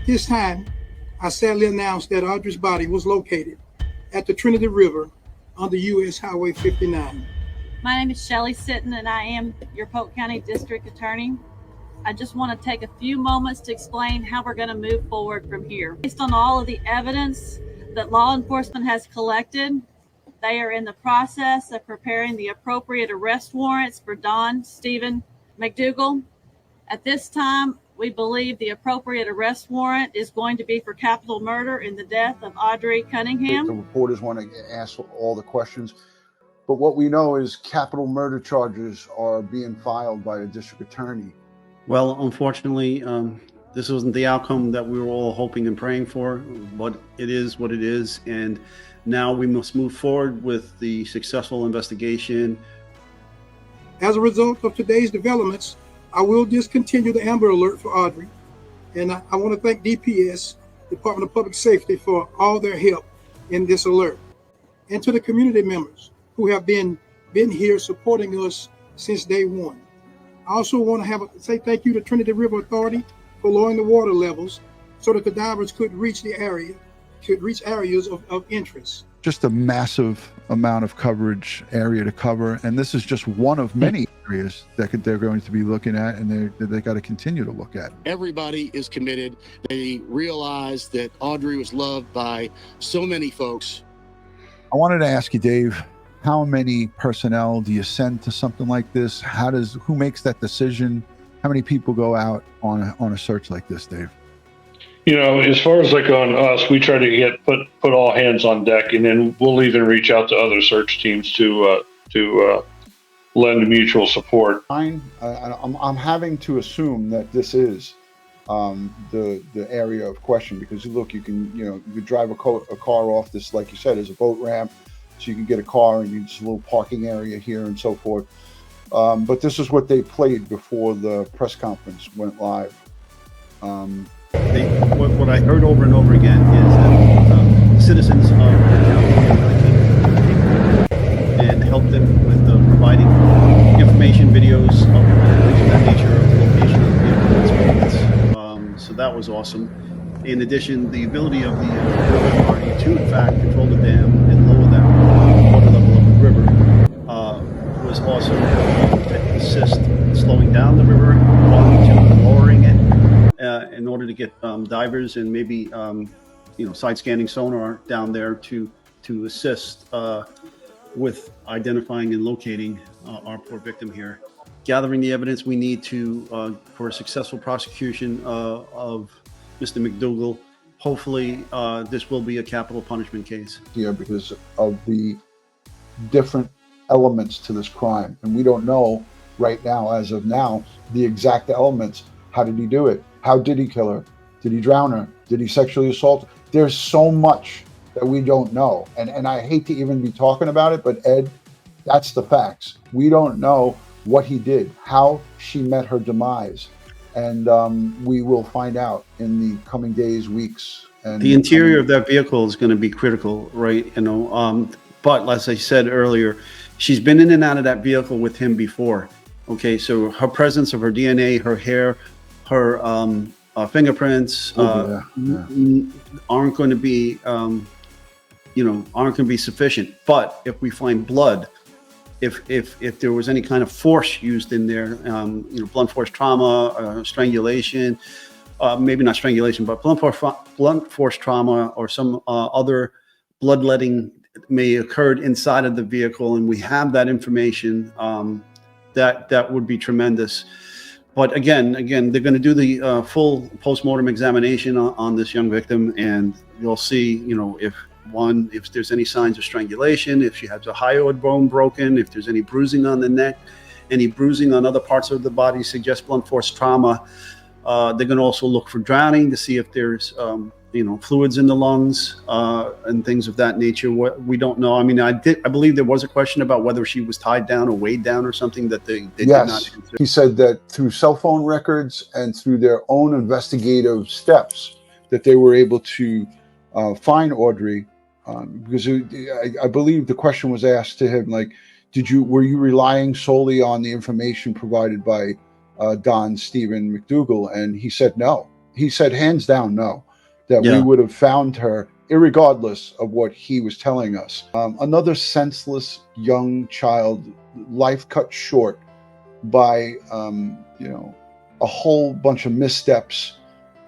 this time, I sadly announced that Audrii's body was located at the Trinity River on the U.S. Highway 59. My name is Shelley Sitton, and I am your Polk County District Attorney. I just want to take a few moments to explain how we're going to move forward from here. Based on all of the evidence that law enforcement has collected, they are in the process of preparing the appropriate arrest warrants for Steven McDougal. At this time, we believe the appropriate arrest warrant is going to be for capital murder in the death of Audrii Cunningham. The reporters want to ask all the questions, but what we know is capital murder charges are being filed by a district attorney. Well, unfortunately, this wasn't the outcome that we were all hoping and praying for, but it is what it is. And now we must move forward with the successful investigation. As a result of today's developments, I will discontinue the Amber Alert for Audrii. And I want to thank DPS, Department of Public Safety, for all their help in this alert. And to the community members who have been here supporting us since day one. I also want to say thank you to Trinity River Authority for lowering the water levels so that the divers could reach areas of interest. Just a massive amount of area to cover, and this is just one of many areas that they're going to be looking at, and they got to continue to look at. Everybody is committed. They realize that Audrii was loved by so many folks. I wanted to ask you, Dave, how many personnel do you send to something like this? Who makes that decision? How many people go out on a search like this, Dave? You know, as far as like on us, we try to put all hands on deck, and then we'll even reach out to other search teams to lend mutual support. I'm having to assume that this is the area of question, because look, you could drive a car off this, like you said, as a boat ramp, so you can get a car and just a little parking area here and so forth. But this is what they played before the press conference went live. What I heard over and over again is that citizens of the county and helped them with providing information, videos, things of that nature, of the location of the experiments. So that was awesome. In addition, the ability of the river authority to, in fact, control the dam and lower that water level of the river was awesome to assist in slowing down the river, to lowering it in order to get divers and maybe side scanning sonar down there to assist with identifying and locating our poor victim here. Gathering the evidence we need to for a successful prosecution of Mr. McDougal. Hopefully, this will be a capital punishment case. Here, because of the different elements to this crime, and we don't know right now, as of now, the exact elements. How did he do it? How did he kill her? Did he drown her? Did he sexually assault her? There's so much that we don't know, and I hate to even be talking about it, but Ed, that's the facts. We don't know what he did, how she met her demise. And we will find out in the coming days, weeks. And the interior of that vehicle is going to be critical, right? But as I said earlier, she's been in and out of that vehicle with him before. Okay, so her presence of her DNA, her hair, her fingerprints aren't going to be, aren't going to be sufficient. But if we find blood, if there was any kind of force used in there, blunt force trauma, strangulation, maybe not strangulation, but blunt force trauma or some other bloodletting may have occurred inside of the vehicle, and we have that information, that would be tremendous. But again, they're going to do the full postmortem examination on this young victim, and you'll see, if there's any signs of strangulation, if she has a hyoid bone broken, if there's any bruising on the neck, any bruising on other parts of the body suggests blunt force trauma. They're going to also look for drowning to see if there's, fluids in the lungs and things of that nature. What we don't know. I mean, I believe there was a question about whether she was tied down or weighed down or something that they did not consider. He said that through cell phone records and through their own investigative steps that they were able to find Audrii. Because I believe the question was asked to him, like, were you relying solely on the information provided by Steven McDougal? And he said no. he said hands down no, that we Yeah. would have found her irregardless of what he was telling us. Another senseless young child, life cut short by a whole bunch of missteps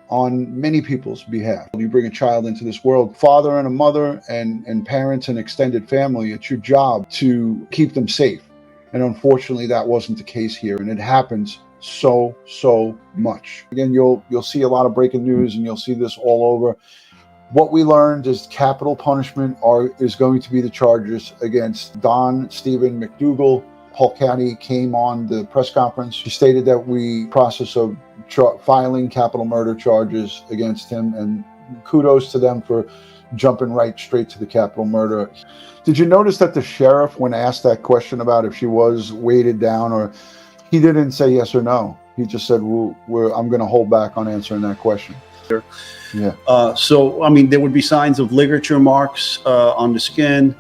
on many people's behalf. You bring a child into this world, father and a mother and parents and extended family, it's your job to keep them safe. And unfortunately, that wasn't the case here. And it happens so much. Again, you'll see a lot of breaking news, and you'll see this all over. What we learned is capital punishment is going to be the charges against Don Steven McDougal. Polk County came on the press conference. She stated that we process of filing capital murder charges against him, and kudos to them for jumping right straight to the capital murder. Did you notice that the sheriff, when asked that question about if she was weighted down, or he didn't say yes or no. He just said, I'm going to hold back on answering that question. Yeah. So, I mean, there would be signs of ligature marks on the skin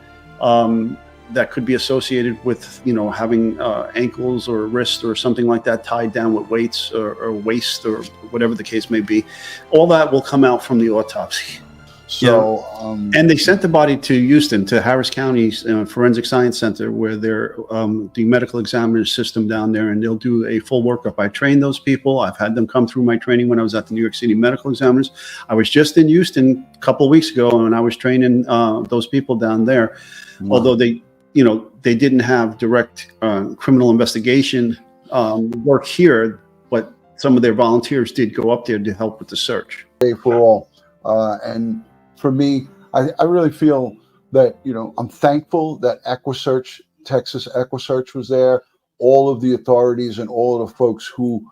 that could be associated with, having ankles or wrists or something like that tied down with weights or waist or whatever the case may be. All that will come out from the autopsy. So, and they sent the body to Houston, to Harris County's Forensic Science Center, where they're the medical examiner system down there, and they'll do a full workup. I trained those people. I've had them come through my training when I was at the New York City Medical Examiners. I was just in Houston a couple of weeks ago, and I was training those people down there. Wow. Although they didn't have direct criminal investigation work here, but some of their volunteers did go up there to help with the search. For all, and for me, I really feel that, I'm thankful that EquuSearch, Texas EquuSearch was there. All of the authorities and all of the folks who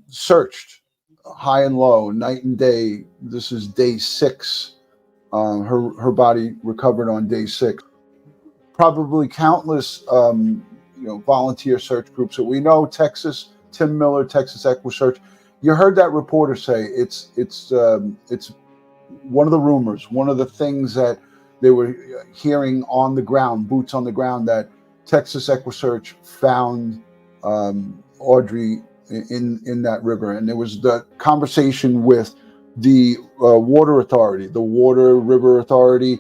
searched high and low, night and day. This is day 6. Her body recovered on day 6. Probably countless, volunteer search groups. So we know Texas, Tim Miller, Texas EquuSearch. You heard that reporter say it's one of the rumors, one of the things that they were hearing on the ground, boots on the ground, that Texas EquuSearch found Audrii in that river. And there was the conversation with the water authority, the Water River Authority.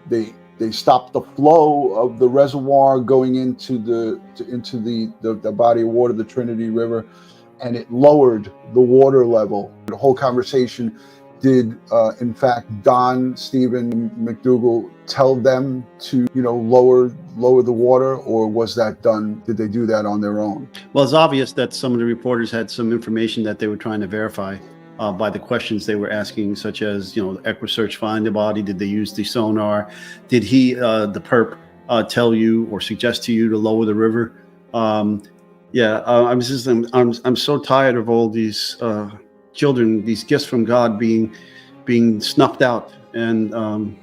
They stopped the flow of the reservoir going into the body of water, the Trinity River, and it lowered the water level. The whole conversation, did in fact Don Steven McDougal tell them to lower the water, or was that done? Did they do that on their own? Well, it's obvious that some of the reporters had some information that they were trying to verify by the questions they were asking, such as, EquuSearch find the body? Did they use the sonar? Did he, the perp, tell you or suggest to you to lower the river? I'm so tired of all these children, these gifts from God being snuffed out and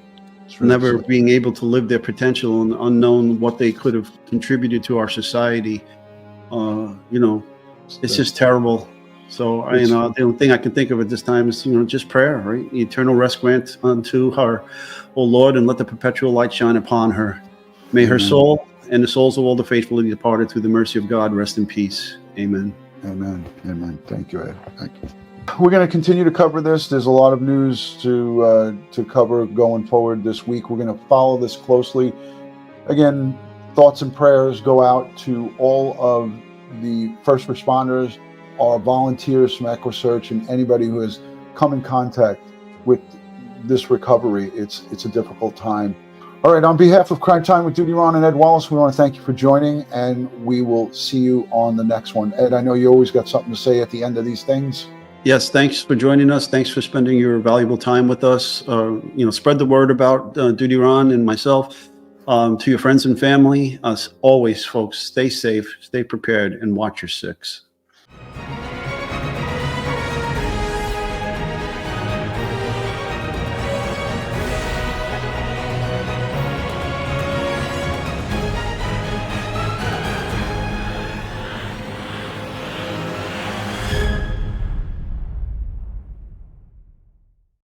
never being able to live their potential, and unknown what they could have contributed to our society. It's just terrible. So the only thing I can think of at this time is, just prayer, right? Eternal rest grant unto her, O Lord, and let the perpetual light shine upon her. May her soul and the souls of all the faithfully departed through the mercy of God rest in peace. Amen. Amen. Amen. Thank you, Ed. Thank you. We're going to continue to cover this. There's a lot of news to cover going forward this week. We're going to follow this closely. Again, thoughts and prayers go out to all of the first responders, our volunteers from EquuSearch, and anybody who has come in contact with this recovery. It's a difficult time. All right, on behalf of Crime Time with DutyRon and Ed Wallace, we want to thank you for joining, and we will see you on the next one. Ed, I know you always got something to say at the end of these things. Yes, thanks for joining us. Thanks for spending your valuable time with us. Spread the word about DutyRon and myself to your friends and family. As always, folks, stay safe, stay prepared, and watch your 6.